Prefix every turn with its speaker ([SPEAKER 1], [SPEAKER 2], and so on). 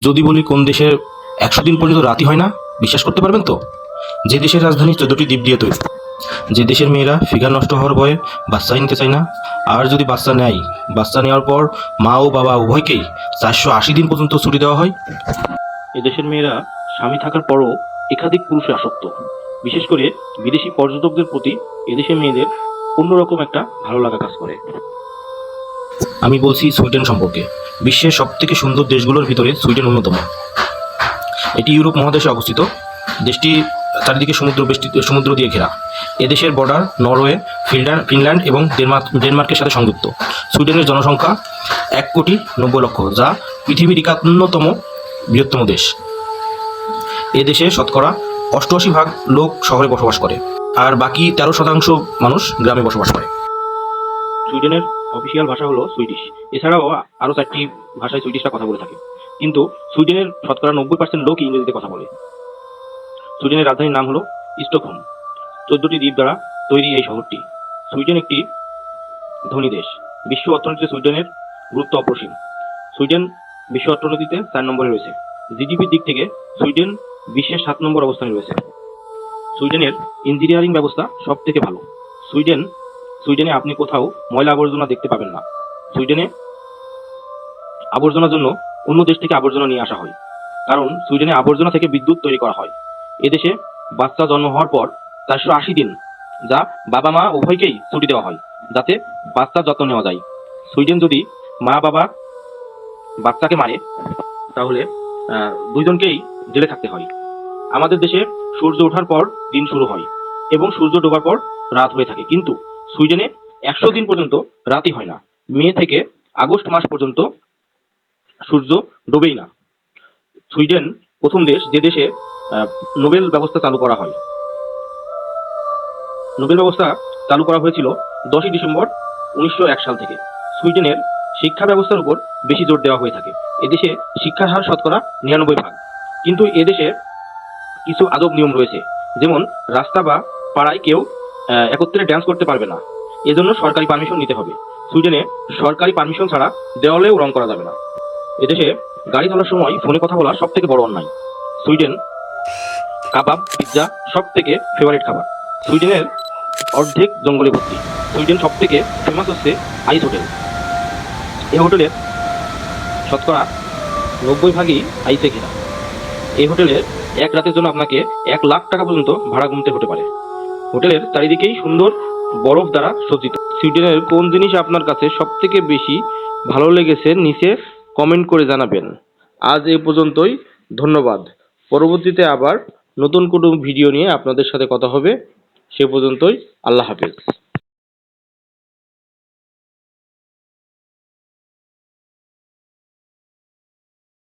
[SPEAKER 1] যদি বলি কোন দেশের 100 দিন পর্যন্ত রাতই হয় না, বিশ্বাস করতে পারবেন তো? যে দেশের রাজধানী 14টি দ্বীপ দিয়ে তৈরি, যে দেশের মেয়েরা ফিগার নষ্ট হওয়ার ভয়ে বাচ্চা নিতে চায় না, আর যদি বাচ্চা নেয়, বাচ্চা নেওয়ার পর মা ও বাবা উভয়কেই 480 দিন পর্যন্ত ছুটি দেওয়া হয়। এদেশের মেয়েরা স্বামী থাকার পরও একাধিক পুরুষে আসক্ত। বিশেষ করে বিদেশি পর্যটকদের প্রতি এদেশের মেয়েদের অন্যরকম একটা ভালো লাগা কাজ করে। আমি বলছি সুইডেন সম্পর্কে। বিশ্বের সবথেকে সুন্দর দেশগুলোর ভিতরে সুইডেন অন্যতম। এটি ইউরোপ মহাদেশে অবস্থিত। দেশটি চারিদিকে সমুদ্র দিয়ে ঘেরা। এদেশের বর্ডার নরওয়ে, ফিনল্যান্ড এবং ডেনমার্কের সাথে সংযুক্ত। সুইডেনের জনসংখ্যা 1,90,00,000, যা পৃথিবীর 51তম বৃহত্তম দেশ। এ দেশে শতকরা 88% লোক শহরে বসবাস করে, আর বাকি 13% মানুষ গ্রামে বসবাস করে। সুইডেনের অফিসিয়াল ভাষা হলো সুইডিশ। এছাড়াও আরও 4টি ভাষায় সুইডিশরা কথা বলে থাকে, কিন্তু সুইডেনের শতকরা 90% লোক ইংরেজিতে কথা বলে। সুইডেনের রাজধানীর নাম হলো স্টকহোম। 14টি দ্বীপ দ্বারা তৈরি এই শহরটি। সুইডেন একটি ধনী দেশ। বিশ্ব অর্থনীতিতে সুইডেনের গুরুত্ব অপরিসীম। সুইডেন বিশ্ব অর্থনীতিতে 4 নম্বরে রয়েছে। জিডিপির দিক থেকে সুইডেন বিশ্বের 7 নম্বর অবস্থানে রয়েছে। সুইডেনের ইঞ্জিনিয়ারিং ব্যবস্থা সব থেকে ভালো। সুইডেনে আপনি কোথাও ময়লা আবর্জনা দেখতে পাবেন না। সুইডেনে আবর্জনার জন্য অন্য দেশ থেকে আবর্জনা নিয়ে আসা হয়, কারণ সুইডেনে আবর্জনা থেকে বিদ্যুৎ তৈরি করা হয়। এদেশে বাচ্চা জন্ম হওয়ার পর 480 দিন, যা বাবা মা উভয়কেই ছুটি দেওয়া হয়, যাতে বাচ্চার যত্ন নেওয়া যায়। সুইডেন যদি মা বাবা বাচ্চাকে মারে, তাহলে দুইজনকেই জেলে থাকতে হয়। আমাদের দেশে সূর্য ওঠার পর দিন শুরু হয় এবং সূর্য ডোবার পর রাত হয়ে থাকে, কিন্তু সুইডেনে 100 দিন পর্যন্ত রাতই হয় না। মে থেকে আগস্ট মাস পর্যন্ত সূর্য ডোবেই না। সুইডেন প্রথম দেশ যে দেশে নোবেল ব্যবস্থা চালু করা হয়। নোবেল ব্যবস্থা চালু করা হয়েছিল 10ই ডিসেম্বর 1901 সাল থেকে। সুইডেনের শিক্ষা ব্যবস্থার উপর বেশি জোর দেওয়া হয়ে থাকে। এদেশে শিক্ষার হার শতকরা 99%, কিন্তু এদেশে কিছু আদব নিয়ম রয়েছে, যেমন রাস্তা বা পাড়ায় কেউ একত্রে ড্যান্স করতে পারবে না, এজন্য সরকারি পারমিশন নিতে হবে। সুইডেনে সরকারি পারমিশন ছাড়া দেওয়ালেও রং করা যাবে না। এদেশে গাড়ি চলার সময় ফোনে কথা বলা সব থেকে বড় অন্যায়। সুইডেন কাবাব, পিৎজা সব থেকে ফেভারিট খাবার। সুইডেনের অর্ধেক জঙ্গলে ভর্তি। সুইডেন সব থেকে ফেমাস হচ্ছে আইস হোটেল। এই হোটেলের শতকরা 90% আইসে ঘেরা। এই হোটেলের এক রাতের জন্য আপনাকে 1 লাখ টাকা পর্যন্ত ভাড়া গুনতে হতে পারে। হোটেলের চারিদিকেই সুন্দর বরফ দ্বারা সজ্জিত। সুইডেনের কোন জিনিস আপনার কাছে সব থেকে বেশি ভালো লেগেছে নিচে কমেন্ট করে জানাবেন। আজ এই পর্যন্তই, ধন্যবাদ। পরবর্তীতে আবার নতুন কোনো ভিডিও নিয়ে আপনাদের সাথে কথা হবে। সে পর্যন্তই, আল্লাহ হাফেজ।